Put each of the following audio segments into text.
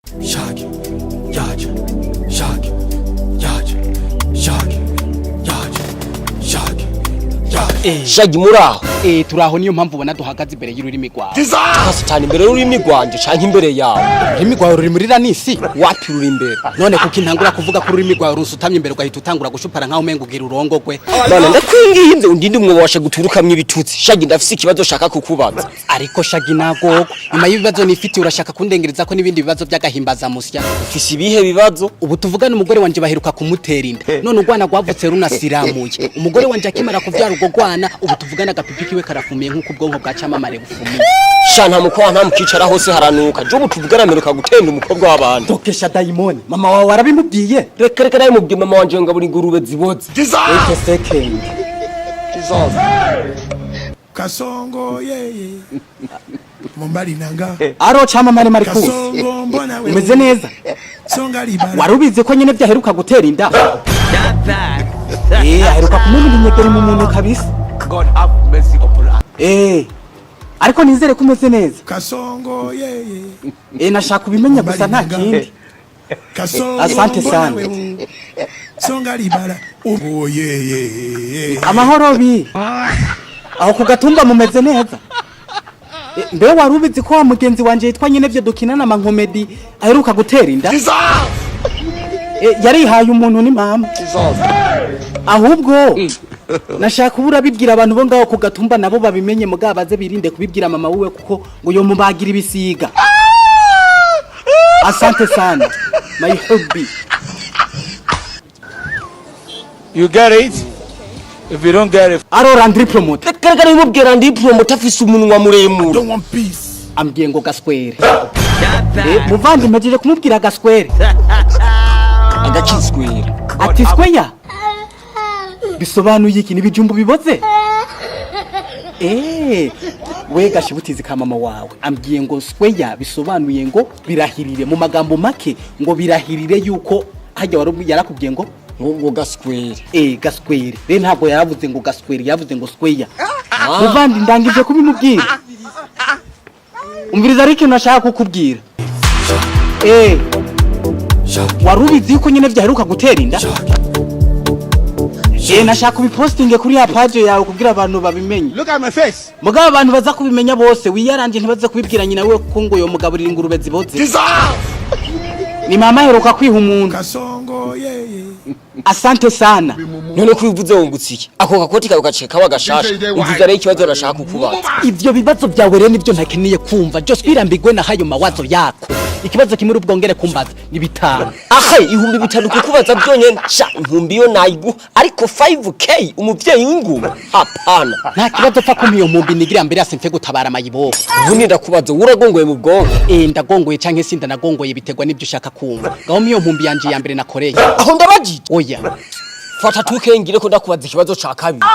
Shaki, yaje, shaki, yaje, shaki, yaje, shaki, yaje. Shagi muraho. Turaho niyo mpamvu ubona duhagaze imbere y'ururimi rwawe. Hasi cyane imbere y'ururimi rwanje canke imbere yawe. Ururimi rwawe ruri muri ranisi. Wapi ruri imbere? None kuko intangura kuvuga ko ururimi rwawe rusutamye imbere ugahita utangura gushupara nkaho umenga ugira urongogwe. Bana ndakwingiye undinde umwe wabasha guturukamwe ibitutsi. Shagi ndafise ikibazo shaka kukubaza. Ariko Shagi nago nyuma y'ibibazo nifitiye urashaka kundengereza ko nibindi bibazo by'agahimbaza musya. Ufise ibihe bibazo? Ubu tuvugana umugore wanje baheruka kumutera inda. None urwana gwavutse runasiramuye. Umugore wanje akimara kuvyara ugo gwana ubu tuvugana agapipi kiwe karafumiye nkuko ubwonko bwa camamare bufumiye. Shana mukwa nta mukicara hose haranuka. Jo butuvugana meruka gutenda umukobwa w'abantu. Dokesha Daimoni. Mama wawe arabimubwiye. Reka nayo mubwiye mama wanje ngo buri ngurube ziboze. Wait a second. Kasongo yeye. Mumbali nanga. Aro camamare Marcus. Kasongo mbona wewe. Umeze neza? Songa libara. Warubize ko nyene byaheruka gutera inda. Aheruka kumumira inyegeri mu muntu kabisa. God have mercy upon us. Ariko nizere ko umeze neza. Kasongo yeye. Nashaka ubimenya gusa nta kindi. Kasongo. Asante sana. Songa libara. Oh yeye. Amahoro bi. Aho kugatumba mumeze neza. Mbe warubize ko wa mugenzi wanje yitwa nyene byo dukinana amankomedi aheruka gutera inda. Yarihaye umuntu ni mama. Ahubwo nashaka ubura bibwira abantu bo ngaho kugatumba nabo babimenye mugabaze birinde kubibwira mama wiwe kuko ngo yo mubagira ibisiga. Asante sana my hubby. You get it? If you don't get it, Aro Landry promote. Reka nimubwira Landry promote afise umunwa muremure. Don't want peace. Ambwiye ngo gaswere. Muvandi mejije kumubwira gaswere. Agakiswera. Ati square. Bisobanuye iki nibijumbu biboze? We gashibutizi ka mama wawe ambwiye ngo square bisobanuye ngo birahirire mu magambo make ngo birahirire yuko hajya yarakubwiye ngo gaswere. Gaswere. Re ntabwo yaravuze ngo gaswere yavuze ngo square. Muvandi ndangije kubimubwira. Umviriza ariko nashaka kukubwira. Warubizi yuko nyene byaheruka gutera inda? Nashaka kubipostinge kuri ya page yawe kugira abantu babimenye. look at my face. Mugabo abantu baza kubimenya bose wiyaranje ntibaze kubibwira nyina we kuko ngo yo mugaburira ingurube ziboze. Ni mama heruka kwiha umuntu. Kasongo yeye. Asante sana. None kubivuze wungutsiki. Ako gakoti kawe gaceka wagashasha. Uvuze ari ikibazo nashaka kukubaza. Ivyo bibazo byawe rero nibyo ntakiniye kumva. Just birambigwe na hayo mawazo yako. Ikibazo kimuri ubwongere kumbaza ni bitanu. Ihumbi bitanu kukubaza byonyene. Inkumbi yo nayigu ariko 5k umuvyeyi w'inguma. Hapana. Nta kibazo pfa kumiyo mumbi nigira mbere yasemfe gutabara mayibo. Ubundi ndakubaza uragongoye mu bwonko. Ndagongoye canke sinda nagongoye bitegwa nibyo ushaka kumva. Gaho miyo mumbi yanje ya mbere nakoreye. Aho ndabajije. Oya. Fata tukengire ko ndakubaza ikibazo ca kabiri.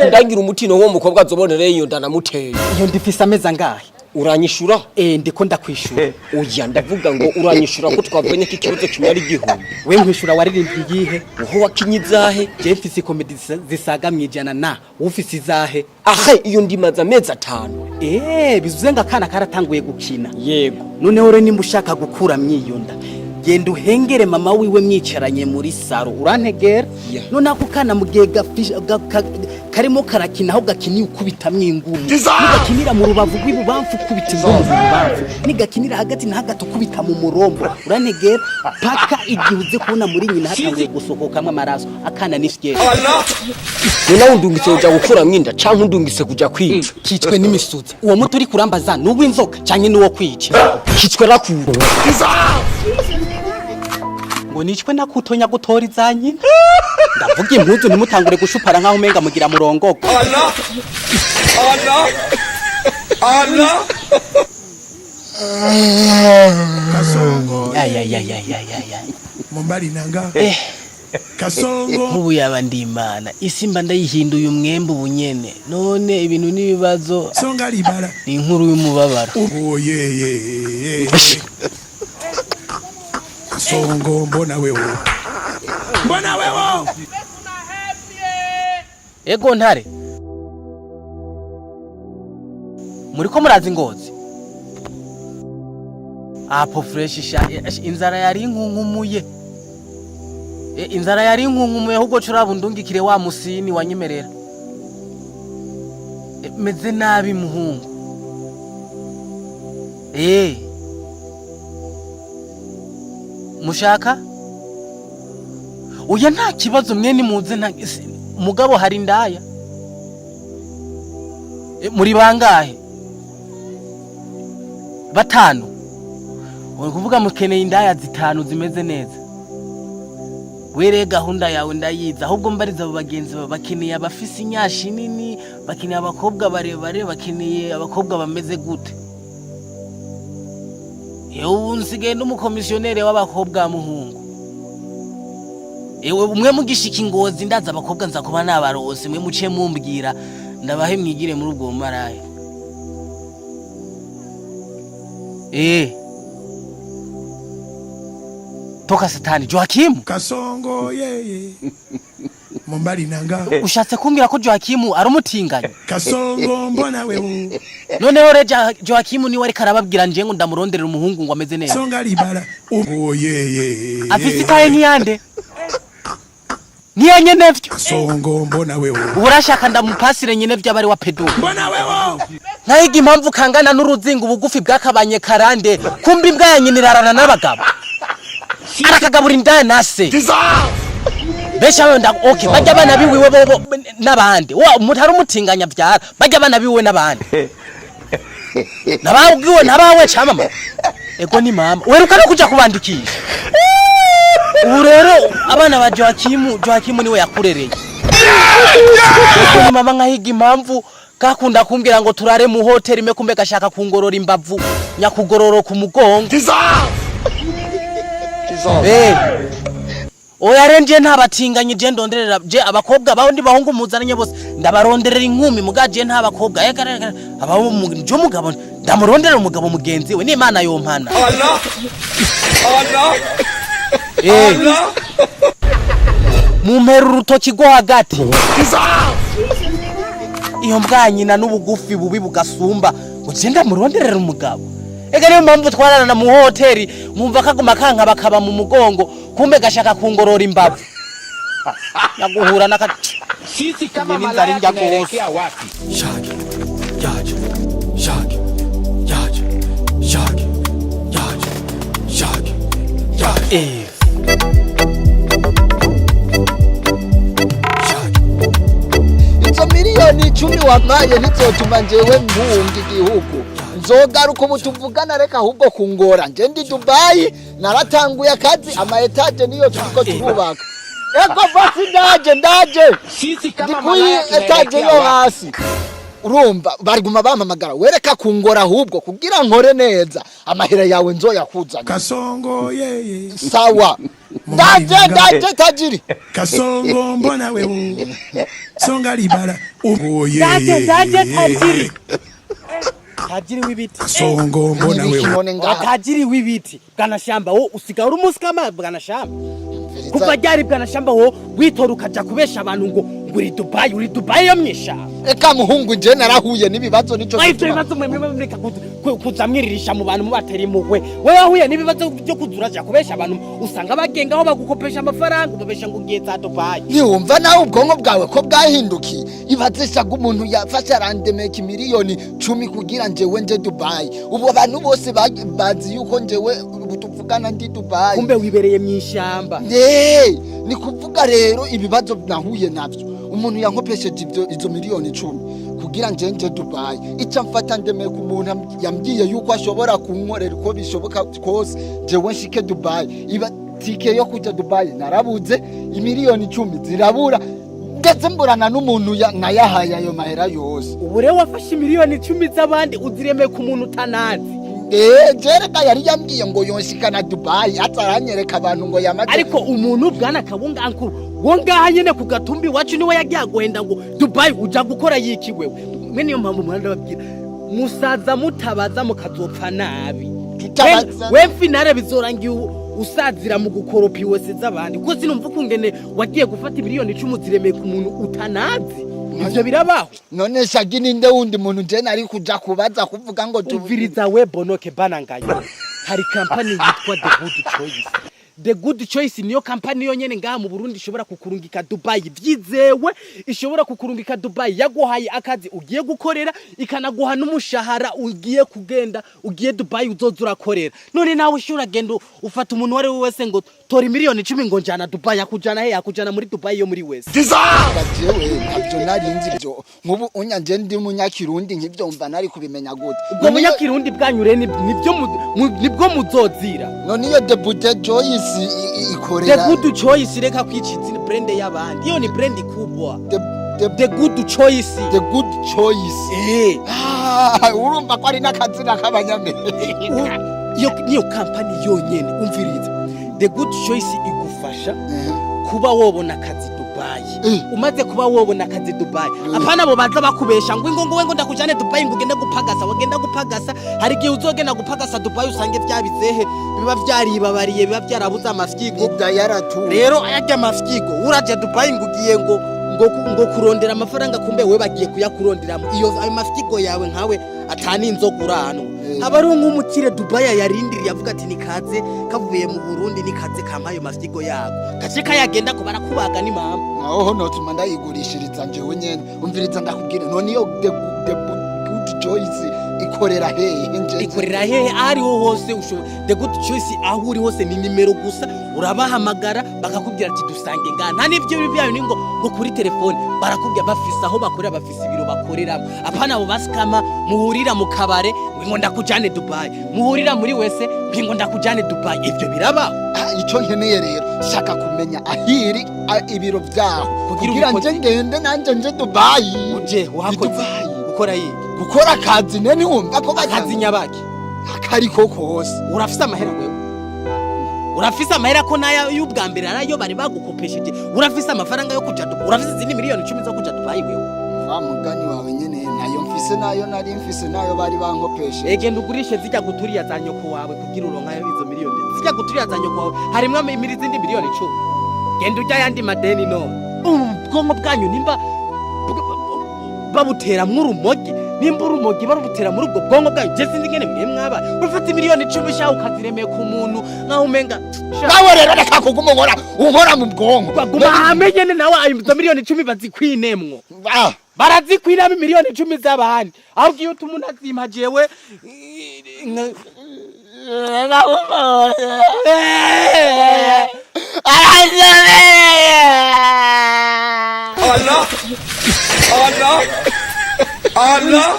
Ndagira umutino wo mukobwa azobonereye iyo ndanamuteye. Iyo ndifisa ameza ngahe? Uranyishura? Ndiko ndakwishura. Oya ndavuga ngo uranyishura ko twavanye ko ikibazo kimwe ari igihumbi. We nkwishura waririmbye igihe? Uho wakinyizahe? Je mfise comedy zisaga mwijana na ufise izahe? Iyo ndimaza amezi 5. Bizuze nga kana karatanguye gukina. Yego. Noneho rero nimba ushaka gukura myiyonda genda uhengere mama wiwe mwicaranye muri saro urantegera. None ako kana mugihe karimo karakina aho gakiniye ukubita mwingumi nigakinira mu rubavu rw'ibubamfu ukubita ingumi mu rubavu nigakinira hagati na hagati ukubita mu murombo urantegera paka igihe uze kubona muri nyina hatanguye gusohokamwe amaraso akana nishyeye. None undungitse uja gukura mwinda canke undungitse kuja kwica. Kicwe n'imisuzi uwo muto uri kurambaza n'ubwo inzoka canke n'uwo kwica. Kicwe rakuru. Ngo nicwe nakutonya gutora izanyi. Ndavuga impuzu nimutangure gushupara nkaho umenga mugira murongoko. Allah. Kasongo. Ya. Mumbali nanga. Kasongo. Ubu yaba ndimana isimba ndayihinduye umwembe ubunyene none ibintu nibibazo. Songa libara. Ni inkuru y'umubabaro. Oh yeye. Kasongo mbona wewe? Ego ntare. Muriko murazi Ngozi. apo fresh sha inzara yari inkunkumuye inzara yari inkunkumuye ahubwo curabundungikire wa musini wanyemerera meze nabi muhungu mushaka uya nta kibazo mwene muze nta mugabo hari ndaya muri bangahe batanu kuvuga mukeneye indaya zitanu zimeze neza were gahunda yawe ndayiza ahubwo mbariza abo bagenzi bakeneye abafisi inyashi nini bakeneye abakobwa barebare bakeneye abakobwa bameze gute yewe nsigaye n'umukomisiyonere w'abakobwa muhungu ewe umwe mugishika ingozi ndaza abakobwa nza kuba nabarose mwe muce mumbwira ndabahe mwigire muri ubwo maraya toka satani Joakim Kasongo yeye Mombali nanga ushatse kumbwira ko Joakim ari umutinganya Kasongo mbona wewe noneho reja Joakim ni wari karababwira nje ngo ndamuronderera umuhungu ngo ameze neza Songa libara yeye afite ikaye nkiyande niyenye nevyo Kasongo mbona wewe urashaka ndamupasire nyene vyo abari wa pedo mbona wewe ntayiga impamvu kangana n'uruzingo ubugufi bwakabanye karande kumbi imbwa yanyinirarana n'abagabo arakagabura indaya nase besha wenda okay bajya bana biwiwe bo nabandi wa mutari umutinganya byara bajya bana biwiwe nabandi nabawugiwe nabawe chamama ego ni mama weruka no kuja kubandikisha ubu rero abana ba Joakim niwe yakurereye ego ni mama nkahiga impamvu kakunda kumbwira ngo turare mu hotel me kumbe gashaka kungorora imbavu nyakugororo ku mugongo oya renje ntabatinganyije ndonderera je abakobwa baho ndi bahungu muzananye bose ndabaronderera inkumi mugaje ntabakobwa abaho jo mugabo ndamuronderera umugabo mugenzi we n'Imana yompana Allah mumperu rutoki go hagati iyo mbwanyina n'ubugufi bubi bugasumba ugenda muronderera umugabo ega niyo mpamvu twarana mu hoteli mwumva kaguma kanka bakaba mu mugongo kumbe gashaka kungorora imbavu naguhura naka sisi kama malaya tunaelekea wapi Shaki yaje Shaki yaje Shaki yaje Shaki yaje Izo miliyoni 10 wampaye nizotuma njewe mpunga igihugu nzogaruka ubu tuvugana reka ahubwo kungora nje ndi Dubai naratanguye akazi ama etage niyo turiko turubaka ego basi ndaje sisi kama malaya etage yo hasi urumva bariguma bampamagara wereka kungora ahubwo kugira nkore neza amahera yawe nzoyakuzana Kasongo yeye sawa ndaje tajiri Kasongo mbona wewe Songa libara ndaje tajiri tajiri w'ibiti Kasongo mbona wewe tajiri w'ibiti bwana shamba wo usigara umusikama bwana shamba kuva ryari bwana shamba wo witora ukaja kubesha abantu ngo uri Dubai yo mwesha eka muhungu nje narahuye nibibazo nico ivyo bibazo mwemeka kuzamwiririsha mu bantu mubateri mugwe wewe wahuye nibibazo byo kuzuraja kubesha abantu usanga bagenga aho bagukopesha amafaranga ubabesha ngo ugiye za Dubai niwumva nawe ubwonko bwawe ko bwahindukiye ibazishaga umuntu yafashe arandemeka miliyoni 10 kugira njewe nje Dubai ubu abantu bose bazi yuko njewe tuvugana ndi Dubai kumbe wibereye mwishamba ni kuvuga rero ibibazo nahuye navyo umuntu yankopesheje izo miliyoni 10 kugira nje Dubai ica mfata ndemeka umuntu yambwiye yuko ashobora kunkorera uko bishoboka kose jewe nshike Dubai iba tike yo kuja Dubai narabuze imiliyoni 10 zirabura ndetse mburana n'umuntu nayahaye ayo mahera yose ubu rero wafashe miliyoni 10 z'abandi uziremeye ku muntu utanazi jereka yari yambwiye ngo yonshikana Dubai ataranyereka abantu ngo yamaze ariko umuntu bwana kabunga ankuru wo ngaha nyene ku gatumbi wacu niwe yagiye guhenda ngo Dubai uja gukora yiki wewe mwe niyo mpamvu muranda babwira musaza mutabaza mukazopfa nabi we finale bizorangiye usazira mu gukoropa iwese z'abandi kuko sinumva kungene wagiye gufata miliyoni 10 ziremeye ku muntu utanazi ivyo birabaho none shagi ninde wundi muntu je nari kuja kubaza kuvuga ngo tuviriza we bonoke banangaye hari kampani yitwa The Good Choice. The Good Choice niyo kampani yonyene ngaha mu Burundi ishobora kukurungika Dubai vyizewe, ishobora kukurungika Dubai yaguhaye akazi ugiye gukorera, ikanaguha n'umushahara ugiye kugenda, ugiye Dubai uzozura korera. None nawe ushura gendo ufata umuntu wari wese ngo tori miliyoni 10 ngo njana Dubai, yakujana he? Yakujana muri Dubai yo muri wese. Jewe ntabyo narinzi byo. Nkubu unyanje ndi munyakirundi nk'ibyo mva nari kubimenya gute. Ubwo munyakirundi bwanyure nibwo muzozira. None iyo The Good Choice ikorera. The Good Choice reka kwicitse brand y'abandi. Iyo ni brand kubwa. The Good Choice. The Good Choice. Urumva ko ari nakazina k'abanyamerika. Iyo kampani yonyene umviriza. The Good Choice igufasha kuba wobona akazi Dubai. Umaze kuba wobona akazi Dubai, apana abo baza bakubesha ngo wengo ndakujane Dubai ngo ugende gupagasa, wagenda gupagasa hari gihe uzogenda gupagasa Dubai usange byabizehe, biba vyaribabariye, biba byarabuza amafyigo. Rero ayajya amafyigo uraje Dubai ngo ugiye ngo kurondera amafaranga, kumbe we bagiye kuyakuronderamo. Iyo ayo mafyigo yawe nkawe atani inzogurano. Abari nk'umukire Dubai yarindiriye avuga ati nikaze kavuye mu Burundi, nikaze kamayo mafyigo yako kace kayagenda ko barakubaga ni mama. Naho notuma ndayigurishiriza njewe nyene. Umviriza ndakubwira none iyo The Good Choice ikorera hehe nje? Ikorera hehe? Ariho hose The Good Choice aho uri hose ni nimero gusa, urabahamagara bakakubwira ati dusange ngana. Nta nivyo byayo ni ngo kuri telefone barakubwira bafise aho bakorera, bafise ibiro bakoreramo. Apana abo basikama muhurira mu kabare ngo ndakujane Dubai, muhurira muri wese ngo ndakujane Dubai. Ivyo biraba. Ico nkeneye rero shaka kumenya ahiri ibiro vyaho kugira nje ngende nanje nje Dubai. Uje wakoze ukora yi gukora akazi nene wumva ko akazi nyabaki akari koko hose. Urafise amahera wewe? Urafise amahera ko naya y'ubwa mbere arayo bari bagukopesheje? Urafise amafaranga yo kuja Dubai? Urafise izindi miliyoni 10 zo kuja Dubai wewe? Wa mugani wawe nyene nayo mfise, nayo nari mfise, nayo bari bankopeshe. Genda ugurishe zijya guturiya za nyoko wawe kugira uronka izo miliyoni. Zijya guturiya za nyoko wawe harimwe izindi miliyoni 10. Genda ujya yandi madeni no. Ubwonko bwanyu nimba babutera mw'urumogi, nimba urumogi barubutera muri ubwo bwonko bwanyu, je sinzi ngene mwe mwaba ufata miliyoni 10 shaho ukaziremeye ku muntu nkaho umenga. Nawe rero reka kuguma unkora mu bwonko. Baguma hamenye nawe ayo miliyoni 10 bazikwinemwo. Barazikwiramo miliyoni 10 z'abahandi. Ahubwo iyo umuntu azimajewe Allah.